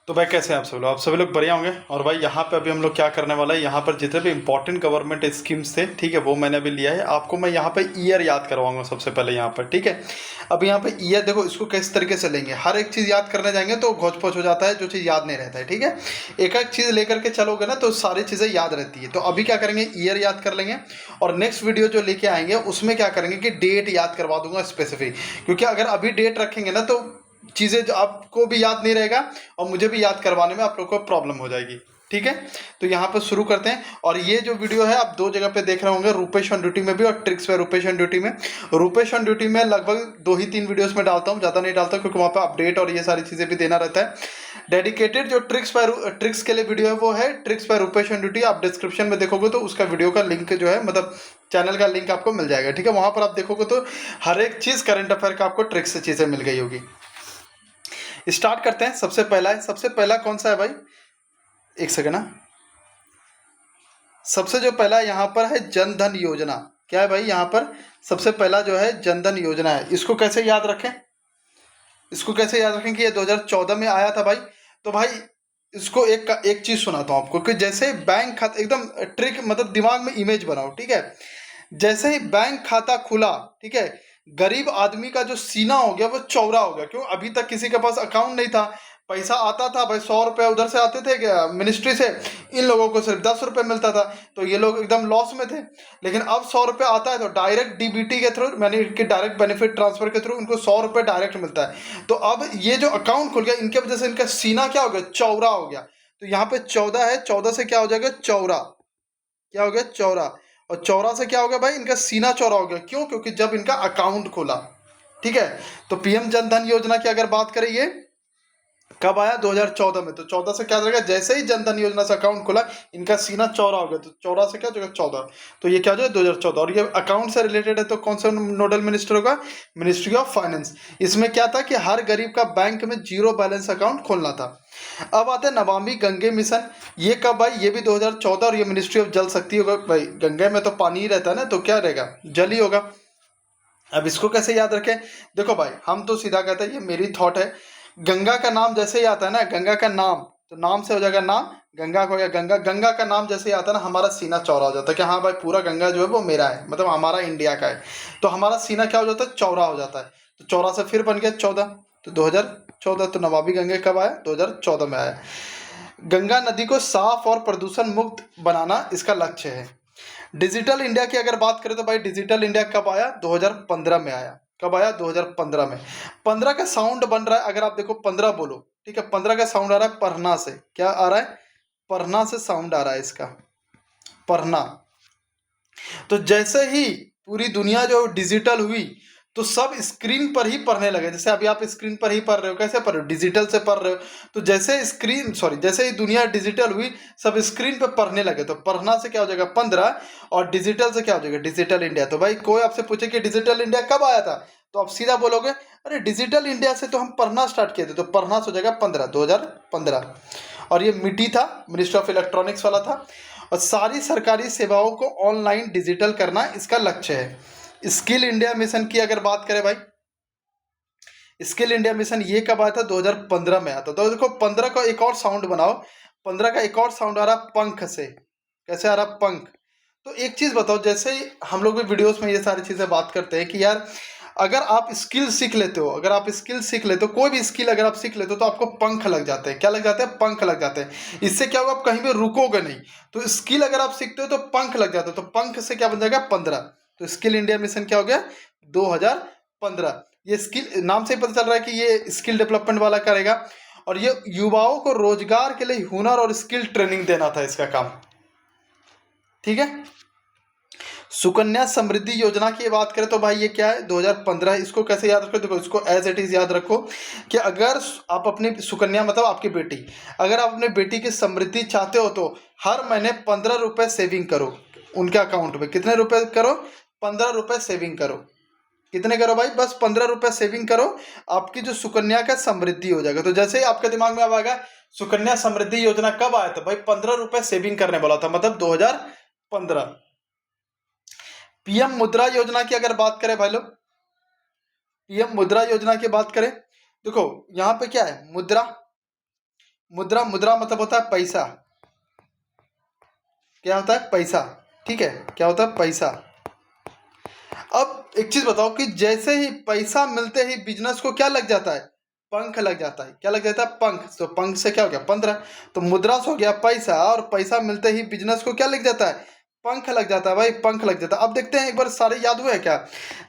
तो भाई कैसे हैं आप सभी लोग बढ़िया होंगे। और भाई यहाँ पे अभी हम लोग क्या करने वाला है, यहाँ पर जितने भी इंपॉर्टेंट गवर्नमेंट स्कीम्स थे, ठीक है, वो मैंने अभी लिया है। आपको मैं यहाँ पे ईयर याद करवाऊंगा सबसे पहले यहाँ पर, ठीक है। अब यहाँ पे ईयर देखो, इसको किस तरीके से लेंगे। हर एक चीज़ याद करने जाएंगे तो घोच पोच हो जाता है, जो चीज़ याद नहीं रहता है, ठीक है। एक एक चीज़ लेकर के चलोगे ना तो सारी चीज़ें याद रहती है। तो अभी क्या करेंगे, ईयर याद कर लेंगे। और नेक्स्ट वीडियो जो लेके आएंगे उसमें क्या करेंगे कि डेट याद करवा दूंगा स्पेसिफिक, क्योंकि अगर अभी डेट रखेंगे ना तो चीज़ें जो आपको भी याद नहीं रहेगा और मुझे भी याद करवाने में आप लोग को प्रॉब्लम हो जाएगी, ठीक है। तो यहाँ पर शुरू करते हैं। और ये जो वीडियो है आप दो जगह पे देख रहे होंगे, रूपेश ऑन ड्यूटी में भी और ट्रिक्स पे रूपेश ऑन ड्यूटी में। रूपेश ऑन ड्यूटी में लगभग 2 ही 3 वीडियोस में डालता हूँ, ज़्यादा नहीं डालता क्योंकि वहाँ पे अपडेट और ये सारी चीज़ें भी देना रहता है। डेडिकेटेड जो ट्रिक्स के लिए वीडियो है वो है ट्रिक्स पे रूपेश ऑन ड्यूटी। आप डिस्क्रिप्शन में देखोगे तो उसका वीडियो का लिंक जो है, मतलब चैनल का लिंक आपको मिल जाएगा, ठीक है। वहाँ पर आप देखोगे तो हर एक चीज़ करंट अफेयर का आपको ट्रिक्स से चीज़ें मिल गई होगी। स्टार्ट करते हैं। सबसे पहला कौन सा है भाई, एक सेकंड ना। सबसे जो पहला यहाँ पर है जन धन योजना। क्या है भाई, यहाँ पर सबसे पहला जो है जन धन योजना है। इसको कैसे याद रखें, कि ये 2014 में आया था भाई। तो भाई इसको एक चीज सुनाता हूँ आपको कि जैसे बैंक खाता, एकदम ट्रिक, मतलब दिमाग में इमेज बनाओ, ठीक है। जैसे ही बैंक खाता खुला, ठीक है, गरीब आदमी का जो सीना हो गया वो चौड़ा हो गया। क्यों? अभी तक किसी के पास अकाउंट नहीं था, पैसा आता था भाई 100 रुपये उधर से आते थे क्या मिनिस्ट्री से, इन लोगों को सिर्फ 10 रुपये मिलता था, तो ये लोग एकदम लॉस में थे। लेकिन अब 100 रुपये आता है तो डायरेक्ट डीबीटी के थ्रू, यानी कि डायरेक्ट बेनिफिट ट्रांसफर के थ्रू उनको 100 रुपये डायरेक्ट मिलता है। तो अब ये जो अकाउंट खुल गया, इनके वजह से इनका सीना क्या हो गया, चौड़ा हो गया। तो यहाँ पे 14 है, 14 से क्या हो जाएगा, चौड़ा। क्या हो गया, चौड़ा। और चौड़ा से क्या हो गया भाई, इनका सीना चौड़ा हो गया। क्यों? क्योंकि जब इनका अकाउंट खोला, ठीक है। तो पीएम जन धन योजना की अगर बात करें, ये कब आया, 2014 में। तो 14 से क्या हो जाएगा, जैसे ही जन धन योजना से अकाउंट खोला इनका सीना चौड़ा हो गया। तो चौड़ा से क्या हो जाएगा, 14। तो ये क्या हो जाएगा, 2014। और ये अकाउंट से रिलेटेड है तो कौन सा नोडल मिनिस्टर होगा, मिनिस्ट्री ऑफ फाइनेंस। इसमें क्या था कि हर गरीब का बैंक में 0 बैलेंस अकाउंट खोलना था। अब आते हैं नमामि गंगे मिशन। ये कब भाई, ये भी 2014। और ये मिनिस्ट्री ऑफ जल शक्ति होगा भाई। गंगे में तो पानी ही रहता है ना, तो क्या रहेगा, जल ही होगा। अब इसको कैसे याद रखें, देखो भाई, हम तो सीधा कहते हैं, ये मेरी थॉट है। गंगा का नाम जैसे ही आता है ना, गंगा का नाम, तो नाम से हो जाएगा नाम, गंगा को, या गंगा, गंगा का नाम जैसे ही आता है ना, हमारा सीना चौड़ा हो जाता है कि हाँ भाई पूरा गंगा जो है वो मेरा है, मतलब हमारा इंडिया का है। तो हमारा सीना क्या हो जाता है, चौड़ा हो जाता है। तो चौड़ा से फिर बन गया 14। तो 2014। तो नमामि गंगे कब आया, 2014 में आया। गंगा नदी को साफ और प्रदूषण मुक्त बनाना इसका लक्ष्य है। डिजिटल इंडिया की अगर बात करें तो भाई डिजिटल इंडिया कब आया, 2015 में आया। कब आया, 2015 में। 15 का साउंड बन रहा है, अगर आप देखो 15 बोलो, ठीक है। 15 का साउंड आ रहा है पढ़ना से। क्या आ रहा है, पढ़ना से साउंड आ रहा है इसका, पढ़ना। तो जैसे ही पूरी दुनिया जो डिजिटल हुई तो सब स्क्रीन पर ही पढ़ने लगे। जैसे अभी आप स्क्रीन पर ही पढ़ रहे हो, कैसे पढ़ रहे हो, डिजिटल से पढ़ रहे हो। तो जैसे ही दुनिया डिजिटल हुई सब स्क्रीन पर पढ़ने लगे। तो पढ़ना से क्या हो जाएगा 15, और डिजिटल से क्या हो जाएगा, डिजिटल इंडिया। तो भाई कोई आपसे पूछे कि डिजिटल इंडिया कब आया था, तो आप सीधा बोलोगे अरे डिजिटल इंडिया से तो हम पढ़ना स्टार्ट किए थे। तो पढ़ना से हो जाएगा 15, 2015। और ये मिटी था, मिनिस्ट्री ऑफ इलेक्ट्रॉनिक्स वाला था। और सारी सरकारी सेवाओं को ऑनलाइन डिजिटल करना इसका लक्ष्य है। स्किल इंडिया मिशन की अगर बात करें भाई, स्किल इंडिया मिशन ये कब आया था, 2015 में आया था। तो देखो 15 का एक और साउंड बनाओ, 15 का एक और साउंड आ रहा पंख से। कैसे आ रहा, पंख। तो एक चीज बताओ, जैसे ही हम लोग भी वीडियोस में ये सारी चीजें बात करते हैं कि यार अगर आप स्किल सीख लेते हो, कोई भी स्किल अगर आप सीख लेते हो तो आपको पंख लग जाते हैं। क्या लग जाते हैं, पंख लग जाते हैं। इससे क्या होगा, आप कहीं भी रुकोगे नहीं। तो स्किल अगर आप सीखते हो तो पंख लग जाते हो। तो पंख से क्या बन जाएगा, 15। तो स्किल इंडिया मिशन क्या हो गया, 2015। ये स्किल नाम से ही पता चल रहा है कि ये स्किल डेवलपमेंट वाला करेगा। और ये युवाओं को रोजगार के लिए हुनर और स्किल ट्रेनिंग देना था इसका काम, ठीक है। सुकन्या समृद्धि योजना की बात करें तो भाई ये क्या है, 2015। इसको कैसे याद रखो, देखो इसको एज इट इज याद रखो कि अगर आप अपनी सुकन्या, मतलब आपकी बेटी, अगर आप अपनी बेटी की समृद्धि चाहते हो तो हर महीने 15 रुपये सेविंग करो उनके अकाउंट में। कितने रुपए करो, 15 रुपये सेविंग करो। कितने करो भाई, बस 15 रुपये सेविंग करो, आपकी जो सुकन्या का समृद्धि हो जाएगा। तो जैसे ही आपके दिमाग में अब आएगा सुकन्या समृद्धि योजना कब आया था भाई, 15 रुपये सेविंग करने वाला था, मतलब 2015। पीएम मुद्रा योजना की अगर बात करें भाई लोग, पीएम मुद्रा योजना की बात करें, देखो यहाँ पे क्या है, मुद्रा। मुद्रा, मुद्रा मतलब होता है पैसा। क्या होता है? पैसा। ठीक है, क्या होता है? पैसा। अब एक चीज बताओ कि जैसे ही पैसा मिलते ही बिजनेस को क्या लग जाता है? पंख लग जाता है। क्या लग जाता है? पंख। तो पंख से क्या हो गया? 15। तो मुद्रा से हो गया पैसा, और पैसा मिलते ही बिजनेस को क्या लग जाता है? पंख लग जाता है भाई, पंख लग जाता है। अब देखते हैं एक बार, सारे याद हुए हैं क्या?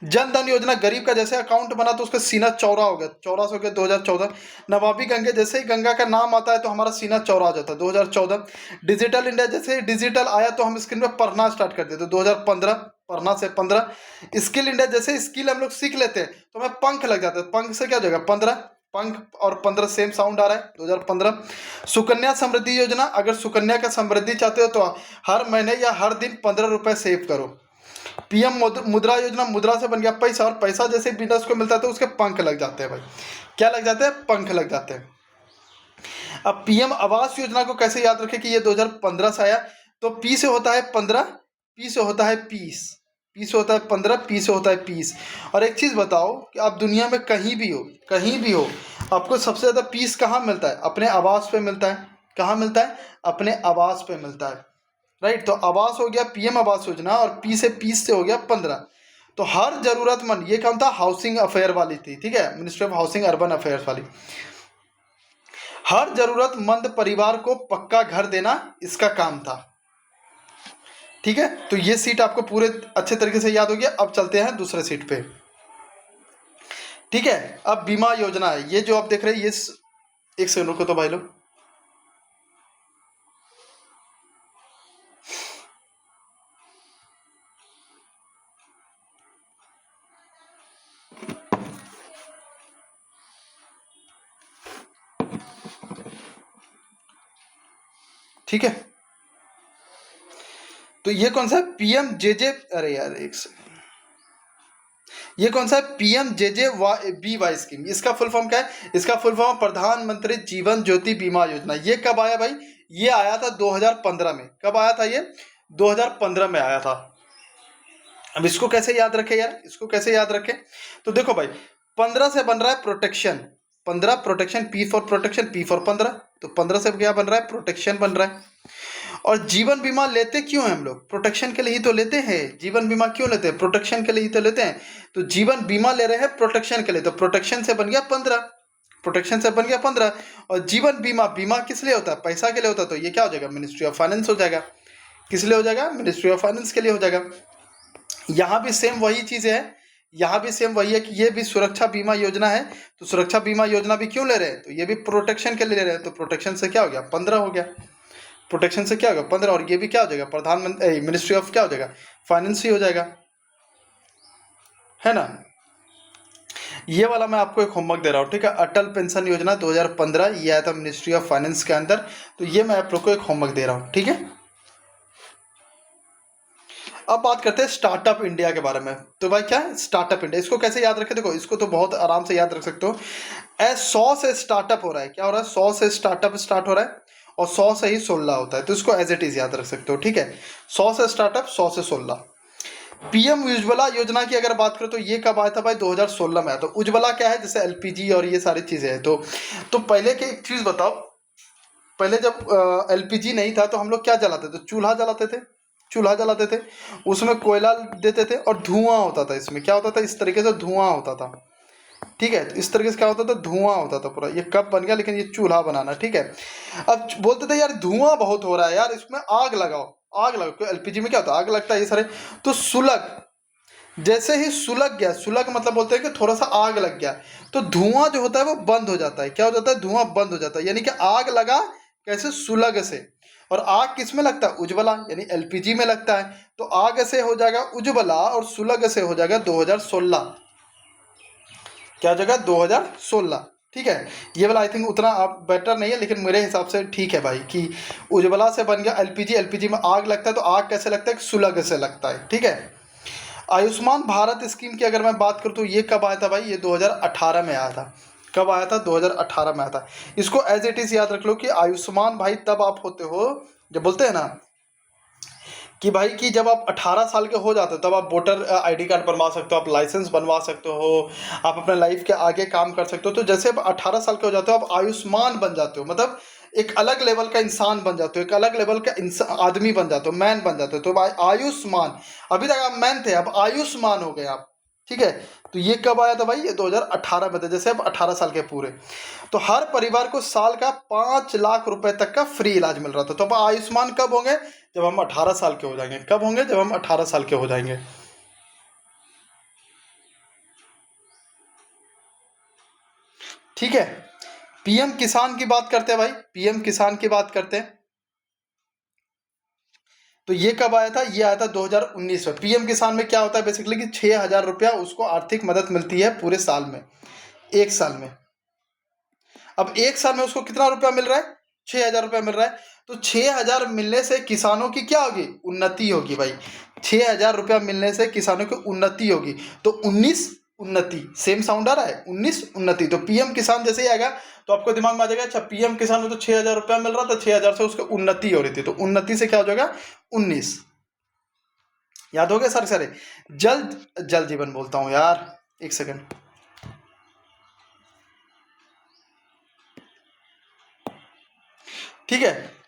जन धन योजना, गरीब का जैसे अकाउंट बना तो उसका सीना चौड़ा हो गया, चौड़ा से हो गया 2014। नमामि गंगे, जैसे ही गंगा का नाम आता है तो हमारा सीना चौड़ा हो जाता है, 2014। डिजिटल इंडिया, जैसे ही डिजिटल आया तो हम स्क्रीन पे पढ़ना स्टार्ट कर देते, 2015। पढ़ना से 15। स्किल इंडिया, जैसे स्किल हम लोग सीख लेते हैं तो हमें पंख लग जाता है, पंख से क्या हो जाएगा? 15। पंख और 15 सेम साउंड आ रहा है, 2015। सुकन्या समृद्धि योजना, अगर सुकन्या का समृद्धि चाहते हो तो हर महीने या हर दिन 15 रुपए सेव करो। पीएम मुद्रा योजना, मुद्रा से बन गया पैसा, और पैसा जैसे बिजनेस को मिलता है तो उसके पंख लग जाते हैं भाई। क्या लग जाते हैं? पंख लग जाते हैं। अब पीएम आवास योजना को कैसे याद रखें कि ये 2015 से आया? तो पी से होता है 15, पी से होता है पीस, पी से होता है 15, पी से होता है पीस। और एक चीज़ बताओ कि आप दुनिया में कहीं भी हो, कहीं भी हो, आपको सबसे ज़्यादा पीस कहाँ मिलता है? अपने आवास पे मिलता है। कहाँ मिलता है? अपने आवास पे मिलता है। राइट, तो आवास हो गया पीएम आवास योजना, और पी से पीस से हो गया 15। तो हर जरूरतमंद, ये काम था हाउसिंग अफेयर वाली थी, ठीक है, ministry of housing urban affairs वाली। हर जरूरतमंद परिवार को पक्का घर देना इसका काम था। ठीक है, तो ये सीट आपको पूरे अच्छे तरीके से याद हो गया। अब चलते हैं दूसरे सीट पे। ठीक है, अब बीमा योजना है, ये जो आप देख रहे हैं, ये एक सेकंड रुको तो भाई लोग। ठीक है, तो ये कौन सा है? पीएम जेजे, अरे यार एक सेकंड, ये कौन सा है? PM JJ B Y scheme. इसका फुल फॉर्म क्या है? इसका फुल फॉर्म प्रधानमंत्री जीवन ज्योति बीमा योजना। ये कब आया भाई? ये आया था 2015 में। कब आया था ये? 2015 में आया था। अब इसको कैसे याद रखें यार? इसको कैसे याद रखें? तो देखो भाई, 15 से बन रहा है protection, 15 protection, P for protection, P for 15। तो 15 से क्या बन रहा है? प्रोटेक्शन बन रहा है। और जीवन बीमा लेते क्यों हैं हम लोग? प्रोटेक्शन के लिए ही तो लेते हैं। जीवन बीमा क्यों लेते हैं? प्रोटेक्शन के लिए ही तो लेते हैं। तो जीवन बीमा ले रहे हैं प्रोटेक्शन के लिए, तो प्रोटेक्शन से बन गया 15, प्रोटेक्शन से बन गया 15। और जीवन बीमा, बीमा किस लिए होता है? पैसा के लिए होता है। तो ये क्या हो जाएगा? मिनिस्ट्री ऑफ फाइनेंस हो जाएगा। किस लिए हो जाएगा? मिनिस्ट्री ऑफ फाइनेंस के लिए हो जाएगा। यहाँ भी सेम वही चीज़ है, यहाँ भी सेम वही है कि ये भी सुरक्षा बीमा योजना है। तो सुरक्षा बीमा योजना भी क्यों ले रहे हैं? तो ये भी प्रोटेक्शन के लिए ले रहे हैं। तो प्रोटेक्शन से क्या हो गया? 15 हो गया। प्रोटेक्शन से क्या होगा? 15। और ये भी क्या हो जाएगा? प्रधानमंत्री मिनिस्ट्री ऑफ क्या हो जाएगा? फाइनेंस ही हो जाएगा, है ना। ये वाला मैं आपको एक होमवर्क दे रहा हूँ, ठीक है। अटल पेंशन योजना 2015 ये आया था मिनिस्ट्री ऑफ फाइनेंस के अंदर। तो ये मैं आप लोग को एक होमवर्क दे रहा हूँ, ठीक है। अब बात करते हैं स्टार्टअप इंडिया के बारे में। तो भाई क्या है स्टार्टअप इंडिया? इसको कैसे याद रखें? देखो, इसको तो बहुत आराम से याद रख सकते हो। 100 से स्टार्टअप हो रहा है। क्या हो रहा है? 100 से स्टार्टअप स्टार्ट हो रहा है, और 100 से ही 16 होता है। तो इसको एज इट इज याद रख सकते हो, ठीक है। 100 से स्टार्टअप, 100 से 16। पीएम उज्ज्वला योजना की अगर बात करें तो ये कब आया था भाई? 2016 में आया। तो उज्ज्वला क्या है? जैसे एलपीजी और ये सारी चीज़ें हैं। तो पहले की एक चीज़ बताओ, पहले जब एलपीजी नहीं था तो हम लोग क्या जलाते थे? चूल्हा जलाते थे, चूल्हा जलाते थे, उसमें कोयला देते थे और धुआं होता था। इसमें क्या होता था? इस तरीके से धुआं होता था, ठीक है। तो इस तरीके से क्या होता था? धुआं होता था पूरा। ये कब बन गया? लेकिन ये चूल्हा बनाना, ठीक है। अब बोलते थे यार धुआं बहुत हो रहा है यार, इसमें आग लगाओ, आग लगाओ। एलपीजी में क्या होता है? आग लगता है, ये सारे। तो सुलग, जैसे ही सुलग गया, सुलग मतलब बोलते हैं कि थोड़ा सा आग लग गया, तो धुआं जो होता है वो बंद हो जाता है। क्या हो जाता है? धुआं बंद हो जाता है। यानी कि आग लगा कैसे? सुलग से। और आग किस में लगता है? उज्ज्वला, यानी एलपीजी में लगता है। तो आग से हो जाएगा उज्ज्वला, और सुलग से हो जाएगा 2016। क्या जगह? 2016, ठीक है। ये वाला आई थिंक उतना आप बेटर नहीं है, लेकिन मेरे हिसाब से ठीक है भाई, कि उज्ज्वला से बन गया एलपीजी। एलपीजी में आग लगता है, तो आग कैसे लगता है? सुलग से लगता है, ठीक है। आयुष्मान भारत स्कीम की अगर मैं बात करूँ तो ये कब आया था भाई? ये 2018 में आया था। कब आया था? 2018 में आया था। इसको एज इट इज़ याद रख लो कि आयुष्मान भाई तब आप होते हो जब बोलते हैं ना कि भाई कि जब आप 18 साल के हो जाते हो तब आप वोटर आईडी कार्ड बनवा सकते हो, आप लाइसेंस बनवा सकते हो, आप अपने लाइफ के आगे काम कर सकते हो। तो जैसे आप 18 साल के हो जाते हो आप आयुष्मान बन जाते हो। मतलब एक अलग लेवल का इंसान बन जाते हो, एक अलग लेवल का आदमी बन जाते हो, मैन बन जाते हो। तो भाई आयुष्मान, अभी तक आप मैन थे, अब आयुष्मान हो गए आप, ठीक है। तो ये कब आया था भाई? ये 2018 में था, जैसे अब 18 साल के पूरे। तो हर परिवार को साल का 5 लाख रुपए तक का फ्री इलाज मिल रहा था। तो अब आयुष्मान कब होंगे? जब हम 18 साल के हो जाएंगे। कब होंगे? जब हम 18 साल के हो जाएंगे। ठीक है। पीएम किसान की बात करते हैं भाई, पीएम किसान की बात करते हैं। तो ये कब आया था? ये आया था 2019 में। पीएम किसान में क्या होता है बेसिकली कि 6,000 रुपया उसको आर्थिक मदद मिलती है पूरे साल में, एक साल में। अब एक साल में उसको कितना रुपया मिल रहा है? 6,000 रुपया मिल रहा है। तो 6,000 मिलने से किसानों की क्या होगी? उन्नति होगी भाई। 6,000 रुपया मिलने से किसानों की उन्नति होगी। तो 19 उन्नति, सेम साउंड आ रहा है, 19 उन्नति। तो पीएम किसान जैसे ही आएगा तो आपको दिमाग में आ जाएगा, अच्छा पीएम किसान में तो 6,000 रुपया मिल रहा था, 6,000 से उसको उन्नति हो रही थी, तो उन्नति से क्या हो जाएगा? 19। याद हो गया सारे सारे? जल जल जीवन बोलता हूँ यार, एक सेकंड। ठीक है।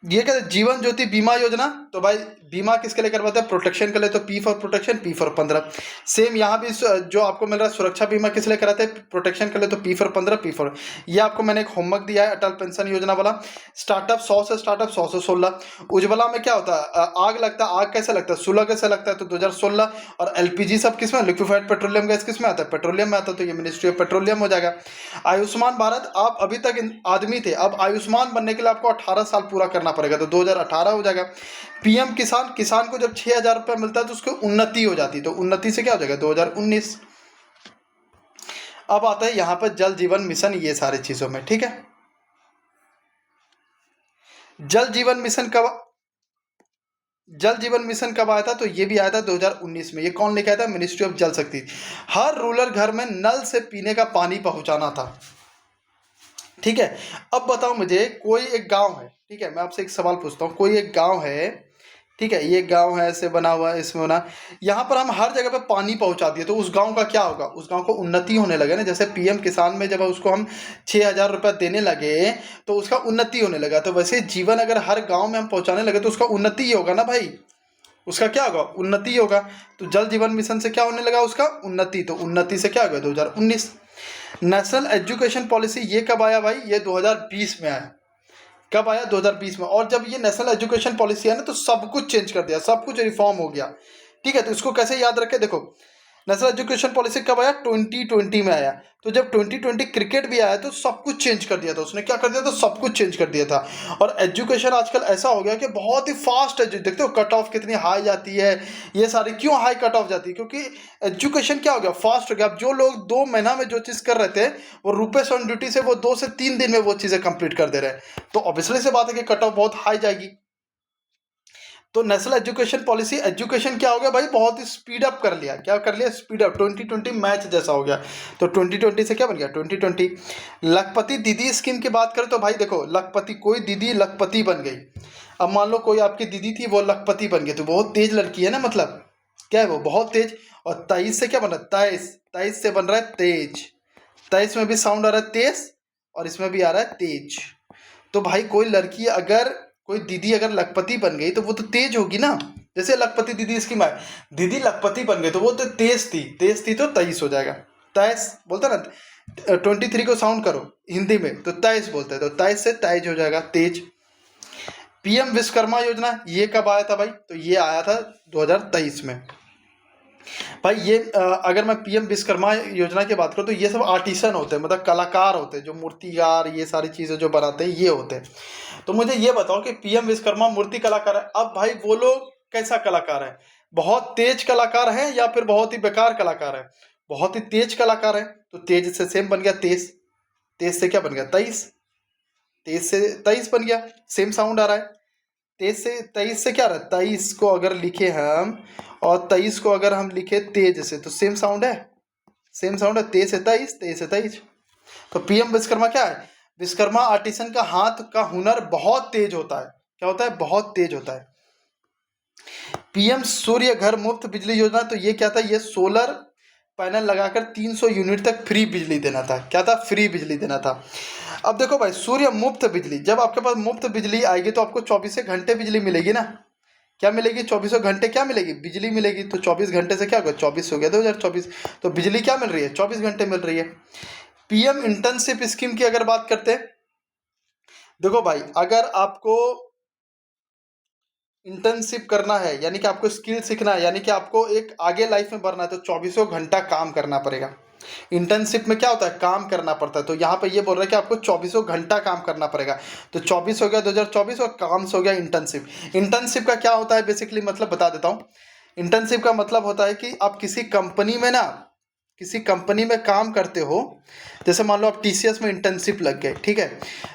ये कहते हैं जीवन ज्योति बीमा योजना। तो भाई बीमा किसके लिए करवाते हैं? प्रोटेक्शन के लिए। तो P for protection, P for 15। Same यहाँ भी जो आपको मिल रहा है सुरक्षा बीमा किस लिए कराते हैं? प्रोटेक्शन के लिए। तो पी फॉर 15, पी फॉर। ये आपको मैंने एक होमवर्क दिया है अटल पेंशन योजना वाला। स्टार्टअप 100 से स्टार्टअप 100 से 16। उज्ज्वला में क्या होता है? आग लगता है, आग कैसे लगता है? 16 कैसे लगता है? तो 2016। और एलपीजी सब किस में? लिक्विफाइड पेट्रोलियम गैस किस में आता है? पेट्रोलियम में आता है। तो ये मिनिस्ट्री ऑफ पेट्रोलियम हो जाएगा। आयुष्मान भारत, आप अभी तक आदमी थे, अब आयुष्मान बनने के लिए आपको 18 साल पूरा करना पड़ेगा, तो 2018 हो जाएगा। पीएम किसान, किसान को जब 6,000 रुपया मिलता है तो उसको उन्नति हो जाती है, तो उन्नति से क्या हो जाएगा? 2019। अब आता है यहाँ पर जल जीवन मिशन, ये सारी चीजों में, ठीक है। जल जीवन मिशन कब, जल जीवन मिशन कब आया था? तो ये भी आया था 2019 में। ये कौन लेके आया था? मिनिस्ट्री ऑफ जल शक्ति। हर रूरल घर में नल से पीने का पानी पहुंचाना था, ठीक है। अब बताओ मुझे, कोई एक गांव है, ठीक है, मैं आपसे एक सवाल पूछता हूँ। कोई एक गांव है, ठीक है, ये गांव है, ऐसे बना हुआ है, इसमें बना, यहाँ पर हम हर जगह पे पानी पहुंचा दिए, तो उस गांव का क्या होगा? उस गांव को उन्नति होने लगे ना। जैसे पीएम किसान में जब उसको हम 6,000 रुपया देने लगे तो उसका उन्नति होने लगा, तो वैसे जीवन अगर हर गाँव में हम पहुँचाने लगे तो उसका उन्नति ही होगा ना भाई। उसका क्या होगा? उन्नति होगा। तो जल जीवन मिशन से क्या होने लगा? उसका उन्नति। तो उन्नति से क्या हो गया? 2019। नेशनल एजुकेशन पॉलिसी ये कब आया भाई? ये 2020 में आया। कब आया? 2020 में। और जब ये नेशनल एजुकेशन पॉलिसी है ना तो सब कुछ चेंज कर दिया, सब कुछ रिफॉर्म हो गया, ठीक है। तो इसको कैसे याद रखें? देखो, नेशनल एजुकेशन पॉलिसी कब आया? 2020 में आया। तो जब 2020 क्रिकेट भी आया तो सब कुछ चेंज कर दिया था उसने। क्या कर दिया था? सब कुछ चेंज कर दिया था। और एजुकेशन आजकल ऐसा हो गया कि बहुत ही फास्ट है। देखते हो कट ऑफ कितनी हाई जाती है, ये सारी क्यों हाई कट ऑफ जाती है? क्योंकि एजुकेशन क्या हो गया? फास्ट हो गया। अब जो लोग 2 महीना में जो चीज़ कर रहे थे वो रुपीस ऑन ड्यूटी से वो 2 से 3 दिन में वो चीज़ें कंप्लीट कर दे रहे हैं। तो ऑब्वियसली से बात है कि कट ऑफ बहुत हाई जाएगी। तो नेशनल एजुकेशन पॉलिसी, एजुकेशन क्या हो गया भाई? बहुत ही स्पीड अप कर लिया। क्या कर लिया? Speed up. 2020 मैच जैसा हो गया। तो 2020 से क्या बन गया? 2020। लखपति दीदी स्कीम की बात करें तो भाई देखो, लखपति, कोई दीदी लखपति बन गई। अब मान लो कोई आपकी दीदी थी, वो लखपति बन गई, तो बहुत तेज लड़की है ना, मतलब क्या है वो? बहुत तेज। और 23 से क्या बन रहा है? 23, 23 से बन रहा है तेज। 23 में भी साउंड आ रहा है तेज, और इसमें भी आ रहा है तेज। तो भाई कोई लड़की अगर, कोई दीदी अगर लखपति बन गई तो वो तो तेज होगी ना। जैसे लखपति दीदी इसकी माँ, दीदी लखपति बन गई तो वो तो तेज थी, तेज थी, तो 23 हो जाएगा। 23 बोलते ना, 23 को साउंड करो हिंदी में तो 23 बोलते हैं, तो 23 से तेज हो जाएगा, तेज। पीएम विश्वकर्मा योजना ये कब आया था भाई? तो ये आया था 2023 में। भाई ये अगर मैं पीएम विश्वकर्मा योजना की बात करूँ तो ये सब आर्टिसन होते हैं, मतलब कलाकार होते हैं, जो मूर्तिकार ये सारी चीज़ें जो बनाते हैं ये होते हैं। तो मुझे ये बताओ कि पीएम विश्वकर्मा मूर्ति कलाकार है, अब भाई वो लोग कैसा कलाकार है? बहुत तेज कलाकार हैं या फिर बहुत ही बेकार कलाकार है? बहुत ही तेज कलाकार है। तो तेज से सेम बन गया तेज, तेज से क्या बन गया? 23, तेज से 23 बन गया, सेम साउंड आ रहा है। 23 से क्या रहा है? 23 को अगर लिखे हम और 23 को अगर हम लिखे तेज से तो सेम साउंड है, सेम साउंड है। 23 से 23, 23 से 23। तो पीएम विश्वकर्मा क्या है? विश्वकर्मा आर्टिसन का हाथ का हुनर बहुत तेज होता है। क्या होता है? बहुत तेज होता है। पीएम सूर्य घर मुफ्त बिजली योजना, तो ये क्या था? ये सोलर पैनल लगाकर 300 यूनिट तक फ्री बिजली देना था। क्या था? फ्री बिजली देना था। अब देखो भाई, सूर्य मुफ्त बिजली, जब आपके पास मुफ्त बिजली आएगी तो आपको 24 घंटे बिजली मिलेगी ना। क्या मिलेगी? 24 घंटे क्या मिलेगी? बिजली मिलेगी। तो 24 घंटे से क्या होगा? 24 हो गया 2024। तो बिजली क्या मिल रही है? 24 घंटे मिल रही है। पीएम इंटर्नशिप स्कीम की अगर बात करते हैं, देखो भाई, अगर आपको इंटर्नशिप करना है यानी कि आपको स्किल सीखना है, यानी कि आपको एक आगे लाइफ में बढ़ना है, तो 24 घंटा काम करना पड़ेगा। इंटर्नशिप में क्या होता है? काम करना पड़ता है। तो यहाँ पे ये बोल रहा है कि आपको 24 घंटा काम करना पड़ेगा। तो 24 हो गया 2024 और काम से हो गया इंटर्नशिप। इंटर्नशिप का क्या होता है बेसिकली, मतलब बता देता हूँ। इंटर्नशिप का मतलब होता है कि आप किसी कंपनी में ना, किसी कंपनी में काम करते हो। जैसे मान लो आप टीसीएस में इंटर्नशिप लग गए, ठीक है।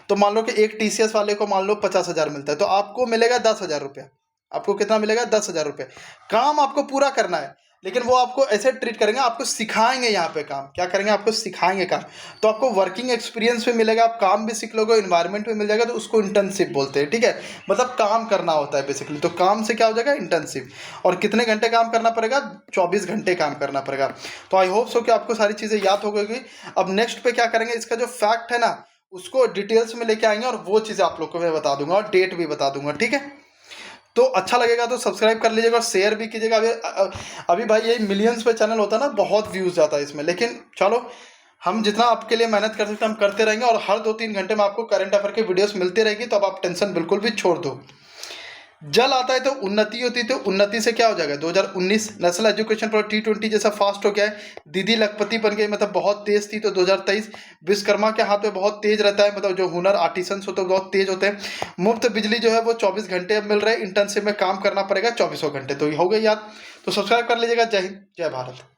तो मान लो कि एक टीसीएस वाले को मान लो 50,000 मिलता है, तो आपको मिलेगा 10,000 रुपया। आपको कितना मिलेगा? 10,000 रुपये। काम आपको पूरा करना है, लेकिन वो आपको ऐसे ट्रीट करेंगे, आपको सिखाएंगे यहाँ पे काम। क्या करेंगे? आपको सिखाएंगे काम। तो आपको वर्किंग एक्सपीरियंस भी मिलेगा, आप काम भी सीख लोगे, इन्वायरमेंट भी मिल जाएगा। तो उसको इंटर्नशिप बोलते हैं, ठीक है। मतलब काम करना होता है बेसिकली। तो काम से क्या हो जाएगा? इंटर्नशिप। और कितने घंटे काम करना पड़ेगा? 24 घंटे काम करना पड़ेगा। तो आई होप सो कि आपको सारी चीज़ें याद हो गई। अब नेक्स्ट पे क्या करेंगे, इसका जो फैक्ट है ना, उसको डिटेल्स में लेके आएंगे, और वो चीज़ें आप लोग को मैं बता दूंगा, और डेट भी बता दूंगा, ठीक है। तो अच्छा लगेगा तो सब्सक्राइब कर लीजिएगा और शेयर भी कीजिएगा। अभी भाई ये मिलियंस पे चैनल होता है ना, बहुत व्यूज़ जाता है इसमें, लेकिन चलो, हम जितना आपके लिए मेहनत कर सकते हैं हम करते रहेंगे, और हर 2-3 घंटे में आपको करंट अफेयर की वीडियोस मिलती रहेगी। तो अब आप टेंशन बिल्कुल भी छोड़ दो। जल आता है तो उन्नति होती है, तो उन्नति से क्या हो जाएगा? 2019 नेशनल एजुकेशन पर T20 जैसा फास्ट हो गया है। दीदी लखपति बन गई, मतलब बहुत तेज थी। तो 2023 विश्वकर्मा के हाथ में बहुत तेज रहता है, मतलब जो हुनर आर्टिसंस होते हैं बहुत तेज होते हैं। मुफ्त बिजली जो है वो 24 घंटे अब मिल रहे हैं। इंटर्नशिप में काम करना पड़ेगा 24 घंटे। तो ये हो गई याद। तो सब्सक्राइब कर लीजिएगा। जय हिंद, जय भारत।